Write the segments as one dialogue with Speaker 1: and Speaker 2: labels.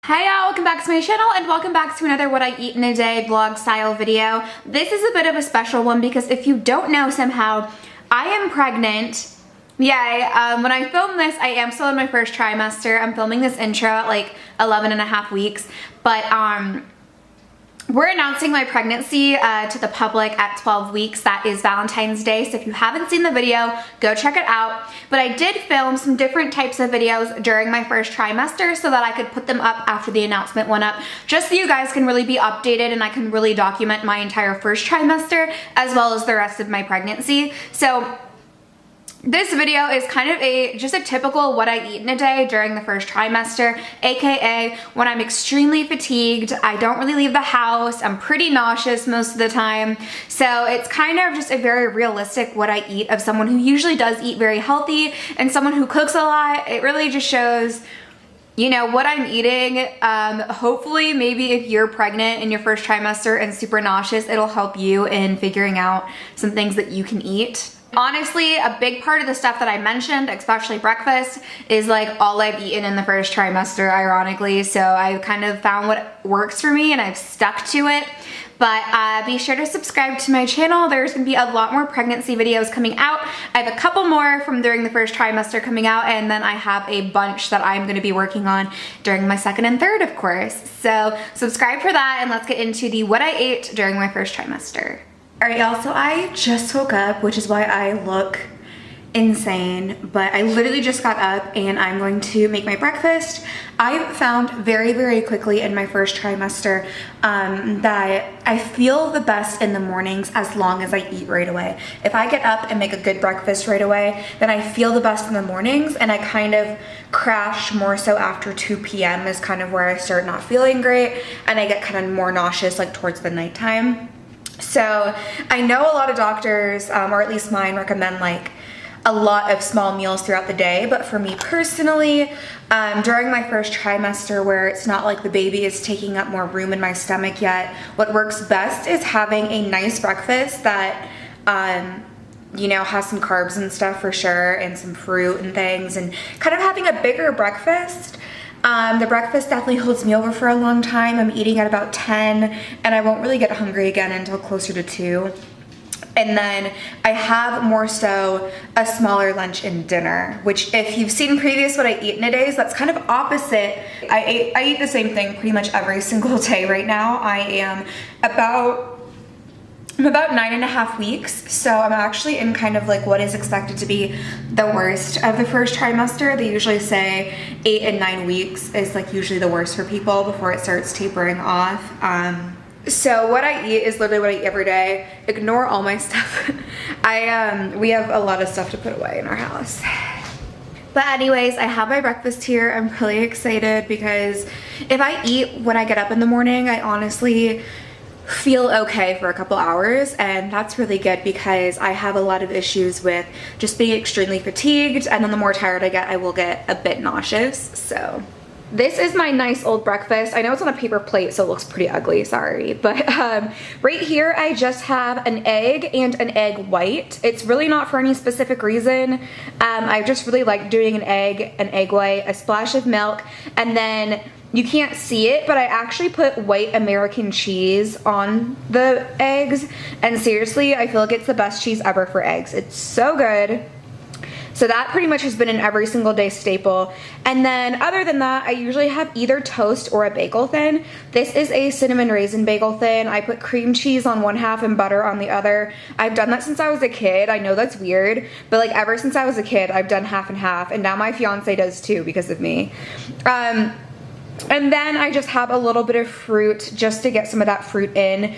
Speaker 1: Hi y'all, welcome back to my channel and welcome back to another what I eat in a day vlog style video. This is a bit of a special one because if you don't know somehow, I am pregnant. Yay. When I film this, I am still in my first trimester. I'm filming this intro at like 11 and a half weeks, but we're announcing my pregnancy to the public at 12 weeks. That is Valentine's Day. So if you haven't seen the video, go check it out. But I did film some different types of videos during my first trimester so that I could put them up after the announcement went up, just so you guys can really be updated and I can really document my entire first trimester as well as the rest of my pregnancy. So this video is kind of just a typical what I eat in a day during the first trimester, aka when I'm extremely fatigued, I don't really leave the house, I'm pretty nauseous most of the time. So it's kind of just a very realistic what I eat of someone who usually does eat very healthy and someone who cooks a lot. It really just shows, you know, what I'm eating. Hopefully maybe if you're pregnant in your first trimester and super nauseous, it'll help you in figuring out some things that you can eat. Honestly, a big part of the stuff that I mentioned, especially breakfast, is like all I've eaten in the first trimester, ironically. So I kind of found what works for me and I've stuck to it. But be sure to subscribe to my channel. There's gonna be a lot more pregnancy videos coming out. I have a couple more from during the first trimester coming out, and then I have a bunch that I'm gonna be working on during my second and third, of course. So subscribe for that, and let's get into the what I ate during my first trimester. All right, y'all, so I just woke up, which is why I look insane, but I literally just got up and I'm going to make my breakfast. I found very, very quickly in my first trimester that I feel the best in the mornings as long as I eat right away. If I get up and make a good breakfast right away, then I feel the best in the mornings, and I kind of crash more so after 2 p.m. is kind of where I start not feeling great, and I get kind of more nauseous like towards the nighttime. So I know a lot of doctors, or at least mine, recommend like a lot of small meals throughout the day, but for me personally, during my first trimester where it's not like the baby is taking up more room in my stomach yet, what works best is having a nice breakfast that you know, has some carbs and stuff for sure, and some fruit and things, and kind of having a bigger breakfast. The breakfast definitely holds me over for a long time. I'm eating at about 10 and I won't really get hungry again until closer to 2. And then I have more so a smaller lunch and dinner, which if you've seen previous what I eat in a day, that's kind of opposite. I eat the same thing pretty much every single day right now. I'm about 9.5 weeks, so I'm actually in kind of like what is expected to be the worst of the first trimester. They usually say 8 and 9 weeks is like usually the worst for people before it starts tapering off. So what I eat is literally what I eat every day. Ignore all my stuff. We have a lot of stuff to put away in our house. But anyways, I have my breakfast here. I'm really excited because if I eat when I get up in the morning, I honestly feel okay for a couple hours, and that's really good because I have a lot of issues with just being extremely fatigued, and then the more tired I get, I will get a bit nauseous. So this is my nice old breakfast. I know it's on a paper plate, so it looks pretty ugly, sorry. But right here, I just have an egg and an egg white. It's really not for any specific reason. I just really like doing an egg white, a splash of milk, and then you can't see it, but I actually put white American cheese on the eggs, and seriously, I feel like it's the best cheese ever for eggs. It's so good. So that pretty much has been an every single day staple. And then other than that, I usually have either toast or a bagel thin. This is a cinnamon raisin bagel thin. I put cream cheese on one half and butter on the other. I've done that since I was a kid. I know that's weird, but like ever since I was a kid, I've done half and half, and now my fiance does too because of me. And then I just have a little bit of fruit just to get some of that fruit in.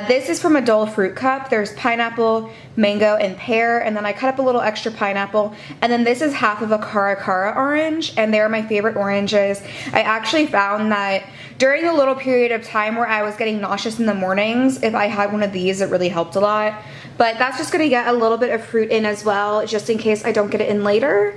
Speaker 1: This is from a Dole fruit cup. There's pineapple, mango, and pear, and then I cut up a little extra pineapple. And then this is half of a Cara orange, and they're my favorite oranges. I actually found that during a little period of time where I was getting nauseous in the mornings, if I had one of these, it really helped a lot. But that's just gonna get a little bit of fruit in as well, just in case I don't get it in later.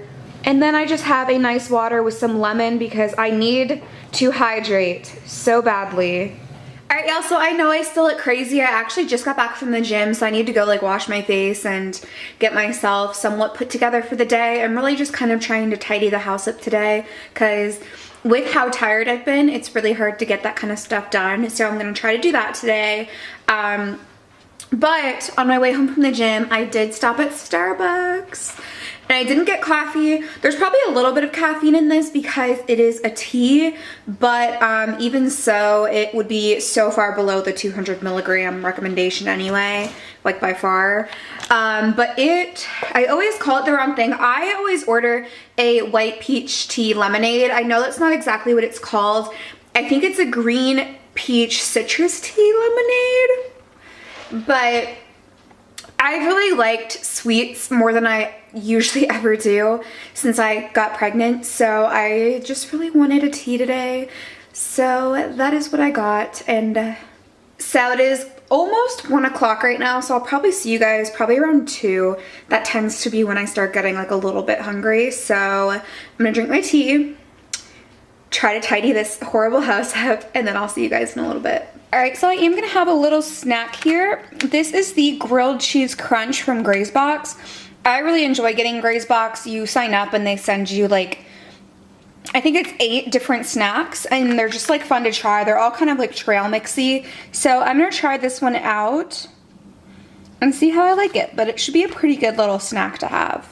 Speaker 1: And then I just have a nice water with some lemon because I need to hydrate so badly. All right, y'all, so I know I still look crazy. I actually just got back from the gym, so I need to go like wash my face and get myself somewhat put together for the day. I'm really just kind of trying to tidy the house up today because with how tired I've been, it's really hard to get that kind of stuff done. So I'm gonna try to do that today. But on my way home from the gym, I did stop at Starbucks. And I didn't get coffee. There's probably a little bit of caffeine in this because it is a tea, but even so, it would be so far below the 200 milligram recommendation anyway, like by far. But I always call it the wrong thing. I always order a white peach tea lemonade. I know that's not exactly what it's called. I think it's a green peach citrus tea lemonade, but I really liked sweets more than I usually ever do since I got pregnant, so I just really wanted a tea today, so that is what I got. And so it is almost 1 o'clock right now, so I'll probably see you guys probably around 2. That tends to be when I start getting like a little bit hungry, so I'm gonna drink my tea, try to tidy this horrible house up, and then I'll see you guys in a little bit. All right, so I am gonna have a little snack here. This is the grilled cheese crunch from Gray's Box. I really enjoy getting Gray's Box. You sign up and they send you like, I think it's 8 different snacks, and they're just like fun to try. They're all kind of like trail mixy. So I'm gonna try this one out and see how I like it, but it should be a pretty good little snack to have.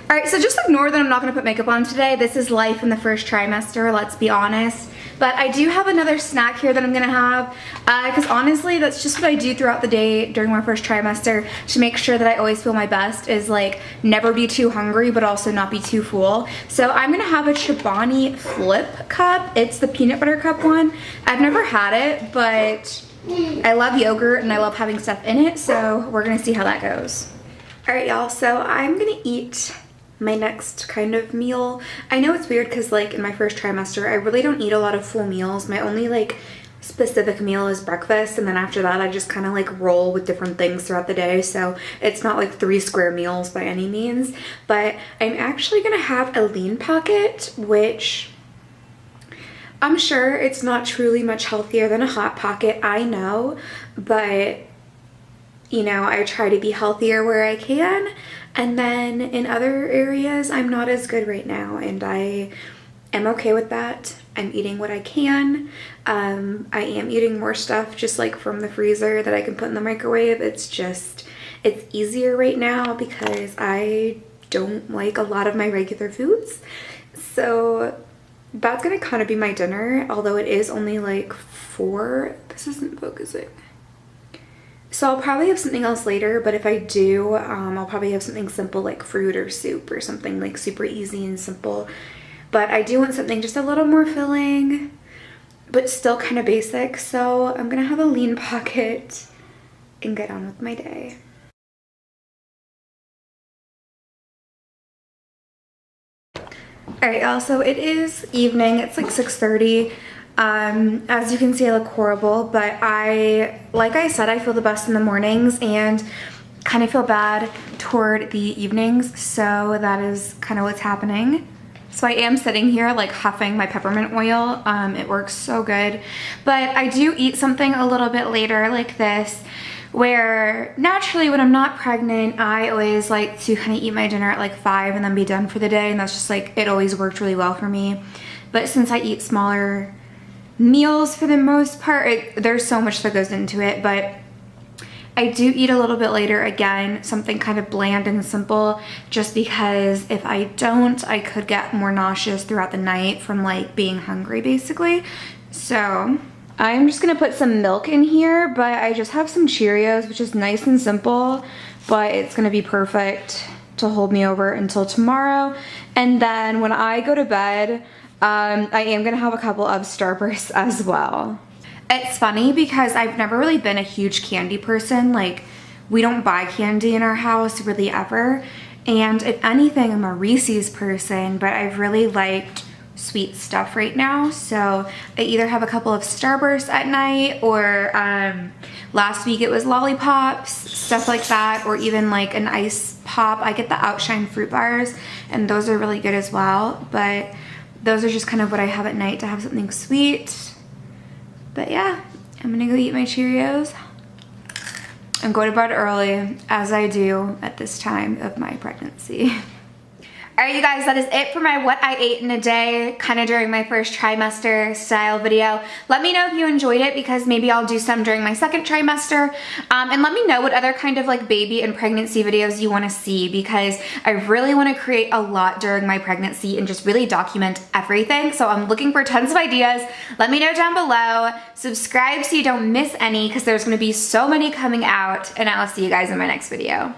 Speaker 1: All right, so just ignore that I'm not gonna put makeup on today. This is life in the first trimester, let's be honest. But I do have another snack here that I'm gonna have, because honestly, that's just what I do throughout the day during my first trimester to make sure that I always feel my best, is like never be too hungry, but also not be too full. So I'm gonna have a Chobani Flip cup. It's the peanut butter cup one. I've never had it, but I love yogurt and I love having stuff in it, so we're gonna see how that goes. All right, y'all, so I'm gonna eat my next kind of meal. I know it's weird because like in my first trimester, I really don't eat a lot of full meals. My only like specific meal is breakfast, and then after that I just kind of like roll with different things throughout the day, so it's not like 3 square meals by any means. But I'm actually gonna have a lean pocket, which I'm sure it's not truly much healthier than a hot pocket, I know, but you know, I try to be healthier where I can, and then in other areas I'm not as good right now, and I am okay with that. I'm eating what I can. I am eating more stuff just like from the freezer that I can put in the microwave. It's easier right now because I don't like a lot of my regular foods. So that's gonna kind of be my dinner, although it is only like 4. This isn't focusing. So I'll probably have something else later, but if I do, I'll probably have something simple like fruit or soup or something like super easy and simple. But I do want something just a little more filling, but still kind of basic. So I'm gonna have a lean pocket and get on with my day. All right, y'all, so it is evening. It's like 6:30. As you can see, I look horrible, but like I said, I feel the best in the mornings and kind of feel bad toward the evenings, so that is kind of what's happening. So I am sitting here like huffing my peppermint oil. It works so good, but I do eat something a little bit later like this, where naturally when I'm not pregnant, I always like to kind of eat my dinner at like 5 and then be done for the day, and that's just like, it always worked really well for me. But since I eat smaller meals for the most part, there's so much that goes into it, but I do eat a little bit later again, something kind of bland and simple, just because if I don't, I could get more nauseous throughout the night from like being hungry basically. So I'm just gonna put some milk in here, but I just have some Cheerios, which is nice and simple, but it's gonna be perfect to hold me over until tomorrow. And then when I go to bed, I am gonna have a couple of Starbursts as well. It's funny because I've never really been a huge candy person. Like, we don't buy candy in our house really ever. And if anything, I'm a Reese's person, but I've really liked sweet stuff right now. So I either have a couple of Starbursts at night, or last week it was lollipops, stuff like that, or even like an ice pop. I get the Outshine fruit bars, and those are really good as well. But those are just kind of what I have at night to have something sweet. But yeah, I'm gonna go eat my Cheerios and go to bed early, as I do at this time of my pregnancy. Alright you guys, that is it for my what I ate in a day, kind of during my first trimester style video. Let me know if you enjoyed it because maybe I'll do some during my second trimester. And let me know what other kind of like baby and pregnancy videos you want to see because I really want to create a lot during my pregnancy and just really document everything. So I'm looking for tons of ideas. Let me know down below. Subscribe so you don't miss any because there's going to be so many coming out, and I'll see you guys in my next video.